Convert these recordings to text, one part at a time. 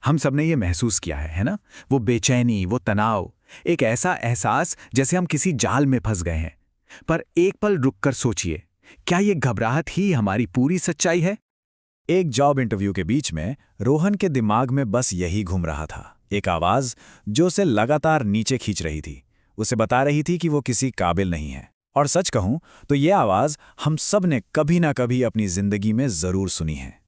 हम सबने ये महसूस किया है ना? वो बेचैनी, वो तनाव, एक ऐसा एहसास जैसे हम किसी जाल में फंस गए हैं। पर एक पल रुककर सोचिए, क्या ये घबराहट ही हमारी पूरी सच्चाई है? एक जॉब इंटरव्यू के बीच में रोहन के दिमाग में बस यही घूम रहा था। एक आवाज जो उसे लगातार नीचे खींच रही थी, उसे बता रही थी कि वो किसी काबिल नहीं है। और सच कहूं तो ये आवाज हम सब ने कभी ना कभी अपनी जिंदगी में जरूर सुनी है।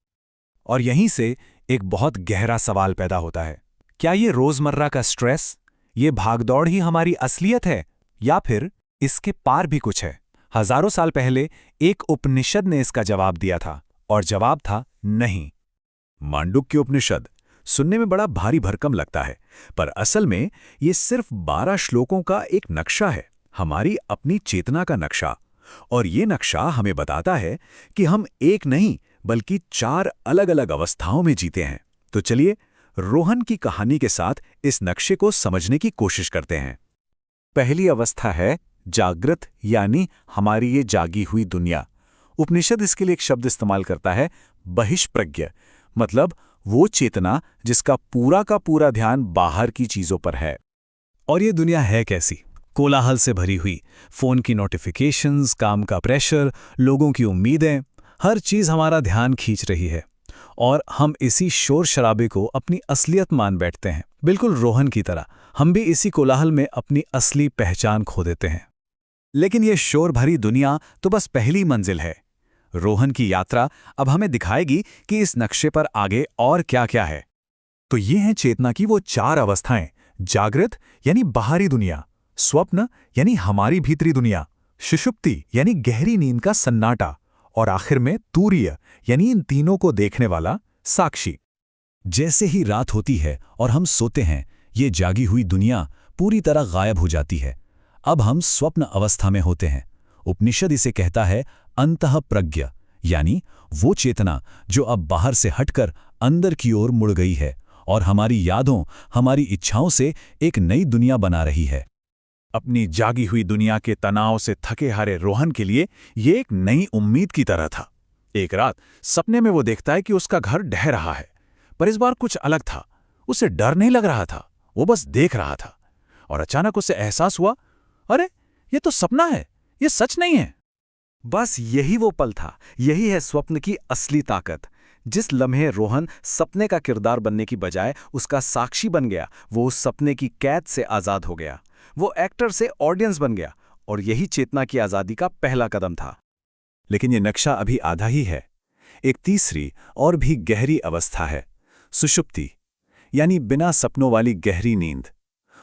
और यहीं से एक बहुत गहरा सवाल पैदा होता है, क्या ये रोजमर्रा का स्ट्रेस, ये भागदौड़ ही हमारी असलियत है, या फिर इसके पार भी कुछ है? हजारों साल पहले एक उपनिषद ने इसका जवाब दिया था, और जवाब था नहीं। मांडुक्य उपनिषद सुनने में बड़ा भारी भरकम लगता है, पर असल में ये सिर्फ 12 श्लोकों का एक नक्शा है, हमारी अपनी चेतना का नक्शा। और ये नक्शा हमें बताता है कि हम एक नहीं बल्कि 4 अलग-अलग अवस्थाओं में जीते हैं। तो चलिए रोहन की कहानी के साथ इस नक्शे को समझने की कोशिश करते हैं। पहली अवस्था है जागृत, यानी हमारी ये जागी हुई दुनिया। उपनिषद इसके लिए एक शब्द इस्तेमाल करता है, बहिष्प्रज्ञ, मतलब वो चेतना जिसका पूरा का पूरा ध्यान बाहर की चीजों पर है। और ये दुनिया है कैसी? कोलाहल से भरी हुई, फोन की नोटिफिकेशंस, काम का प्रेशर, लोगों की उम्मीदें, हर चीज हमारा ध्यान खींच रही है। और हम इसी शोर शराबे को अपनी असलियत मान बैठते हैं। बिल्कुल रोहन की तरह हम भी इसी कोलाहल में अपनी असली पहचान खो देते हैं। लेकिन ये शोर भरी दुनिया तो बस पहली मंजिल है। रोहन की यात्रा अब हमें दिखाएगी कि इस नक्शे पर आगे और क्या-क्या है। तो ये हैं चेतना की वो 4 अवस्थाएं, जागृत यानी बाहरी दुनिया, स्वप्न यानी हमारी भीतरी दुनिया, सुषुप्ति यानी गहरी नींद का सन्नाटा, और आखिर में तूर्य यानी इन तीनों को देखने वाला साक्षी। जैसे ही रात होती है और हम सोते हैं, ये जागी हुई दुनिया पूरी तरह गायब हो जाती है। अब हम स्वप्न अवस्था में होते हैं। उपनिषद इसे कहता है अंतःप्रज्ञ, यानी वो चेतना जो अब बाहर से हटकर अंदर की ओर मुड़ गई है और हमारी यादों, हमारी इच्छाओं से एक नई दुनिया बना रही है। अपनी जागी हुई दुनिया के तनाव से थके हारे रोहन के लिए ये एक नई उम्मीद की तरह था। एक रात सपने में वो देखता है कि उसका घर ढह रहा है, पर इस बार कुछ अलग था। उसे डर नहीं लग रहा था, वो बस देख रहा था। और अचानक उसे एहसास हुआ, अरे ये तो सपना है, ये सच नहीं है। बस यही वो पल था, यही है स्वप्न की असली ताकत। जिस लम्हे रोहन सपने का किरदार बनने की बजाय उसका साक्षी बन गया, वो उस सपने की कैद से आजाद हो गया। वो एक्टर से ऑडियंस बन गया, और यही चेतना की आजादी का पहला कदम था। लेकिन ये नक्शा अभी आधा ही है। एक तीसरी और भी गहरी अवस्था है, सुषुप्ति, यानी बिना सपनों वाली गहरी नींद।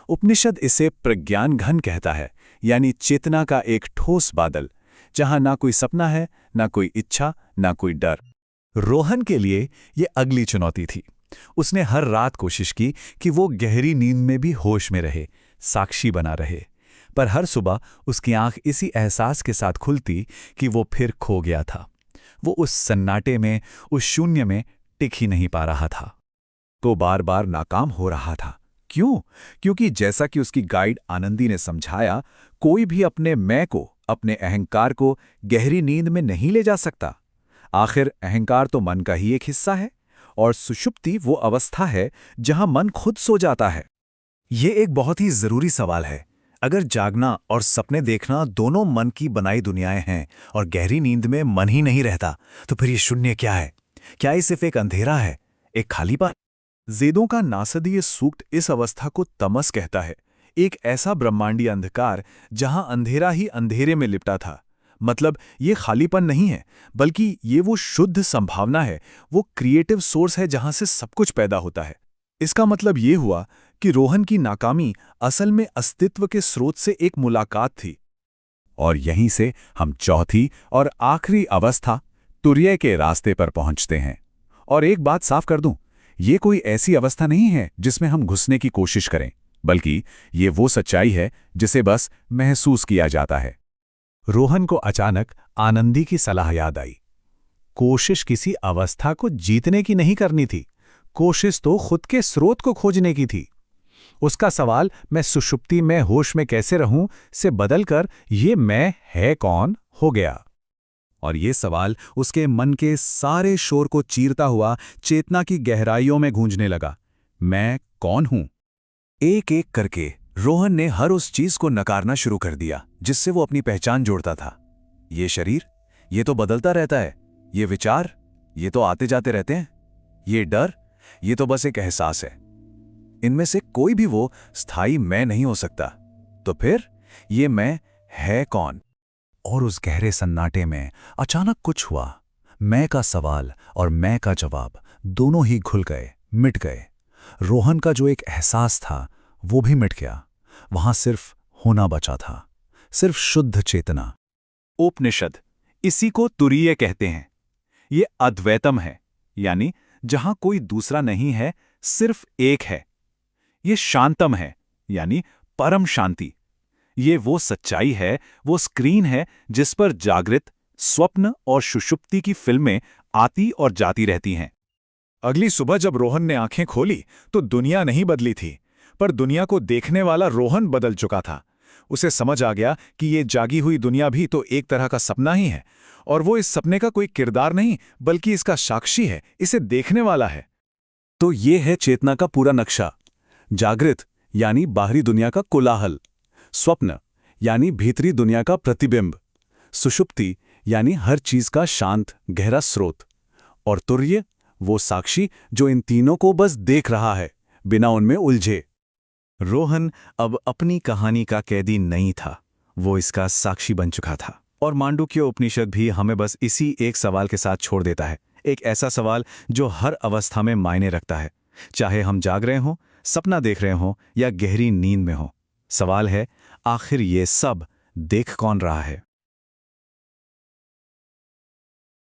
उपनिषद इसे प्रज्ञान घन कहता है, यानी चेतना का एक ठोस बादल, जहां ना कोई सपना है, ना कोई इच्छा, ना कोई डर। रोहन के लिए ये अगली चुनौती थी। उसने हर रात कोशिश की कि वो गहरी नींद में भी होश में रहे, साक्षी बना रहे। पर हर सुबह उसकी आंख इसी एहसास के साथ खुलती कि वो फिर खो गया था। वो उस सन्नाटे में, उस शून्य में टिक ही नहीं पा रहा था। तो बार बार नाकाम हो रहा था। क्यों? क्योंकि जैसा कि उसकी गाइड आनंदी ने समझाया, कोई भी अपने मैं को, अपने अहंकार को गहरी नींद में नहीं ले जा सकता। आखिर अहंकार तो मन का ही एक हिस्सा है, और सुषुप्ति वो अवस्था है जहां मन खुद सो जाता है। ये एक बहुत ही जरूरी सवाल है। अगर जागना और सपने देखना दोनों मन की बनाई दुनियाएं हैं और गहरी नींद में मन ही नहीं रहता, तो फिर ये शून्य क्या है? क्या ये सिर्फ एक अंधेरा है, एक खालीपन? वेदों का नासदीय सूक्त इस अवस्था को तमस कहता है, एक ऐसा ब्रह्मांडीय अंधकार जहां अंधेरा ही अंधेरे में लिपटा था। मतलब ये खालीपन नहीं है, बल्कि ये वो शुद्ध संभावना है, वो क्रिएटिव सोर्स है जहां से सब कुछ पैदा होता है। इसका मतलब ये हुआ कि रोहन की नाकामी असल में अस्तित्व के स्रोत से एक मुलाकात थी। और यहीं से हम चौथी और आखिरी अवस्था, तुर्य के रास्ते पर पहुंचते हैं। और एक बात साफ कर दूं, ये कोई ऐसी अवस्था नहीं है जिसमें हम घुसने की कोशिश करें, बल्कि ये वो सच्चाई है जिसे बस महसूस किया जाता है। रोहन को अचानक आनंदी की सलाह याद आई। कोशिश किसी अवस्था को जीतने की नहीं करनी थी, कोशिश तो खुद के स्रोत को खोजने की थी। उसका सवाल मैं सुषुप्ति में होश में कैसे रहूं से बदलकर ये मैं है कौन हो गया। और ये सवाल उसके मन के सारे शोर को चीरता हुआ चेतना की गहराइयों में गूंजने लगा। मैं कौन हूं? एक एक करके रोहन ने हर उस चीज को नकारना शुरू कर दिया जिससे वो अपनी पहचान जोड़ता था। ये शरीर, ये तो बदलता रहता है। ये विचार, ये तो आते जाते रहते हैं। ये डर, ये तो बस एक एहसास है। इनमें से कोई भी वो स्थायी मैं नहीं हो सकता। तो फिर ये मैं है कौन? और उस गहरे सन्नाटे में अचानक कुछ हुआ। मैं का सवाल और मैं का जवाब दोनों ही घुल गए, मिट गए। रोहन का जो एक एहसास था वो भी मिट गया। वहां सिर्फ होना बचा था, सिर्फ शुद्ध चेतना। उपनिषद इसी को तुरीय कहते हैं। ये अद्वैतम है, यानी जहां कोई दूसरा नहीं है, सिर्फ एक है। ये शांतम है, यानी परम शांति। ये वो सच्चाई है, वो स्क्रीन है जिस पर जागृत, स्वप्न और सुषुप्ति की फिल्में आती और जाती रहती हैं। अगली सुबह जब रोहन ने आंखें खोली तो दुनिया नहीं बदली थी, पर दुनिया को देखने वाला रोहन बदल चुका था। उसे समझ आ गया कि ये जागी हुई दुनिया भी तो एक तरह का सपना ही है, और वो इस सपने का कोई किरदार नहीं बल्कि इसका साक्षी है, इसे देखने वाला है। तो ये है चेतना का पूरा नक्शा। जागृत यानी बाहरी दुनिया का कोलाहल, स्वप्न यानी भीतरी दुनिया का प्रतिबिंब, सुषुप्ति यानी हर चीज का शांत गहरा स्रोत, और तुर्य वो साक्षी जो इन तीनों को बस देख रहा है बिना उनमें उलझे। रोहन अब अपनी कहानी का कैदी नहीं था, वो इसका साक्षी बन चुका था। और मांडुक्य उपनिषद भी हमें बस इसी एक सवाल के साथ छोड़ देता है, एक ऐसा सवाल जो हर अवस्था में मायने रखता है, चाहे हम जाग रहे हों, सपना देख रहे हों या गहरी नींद में हों। सवाल है, आखिर ये सब देख कौन रहा है?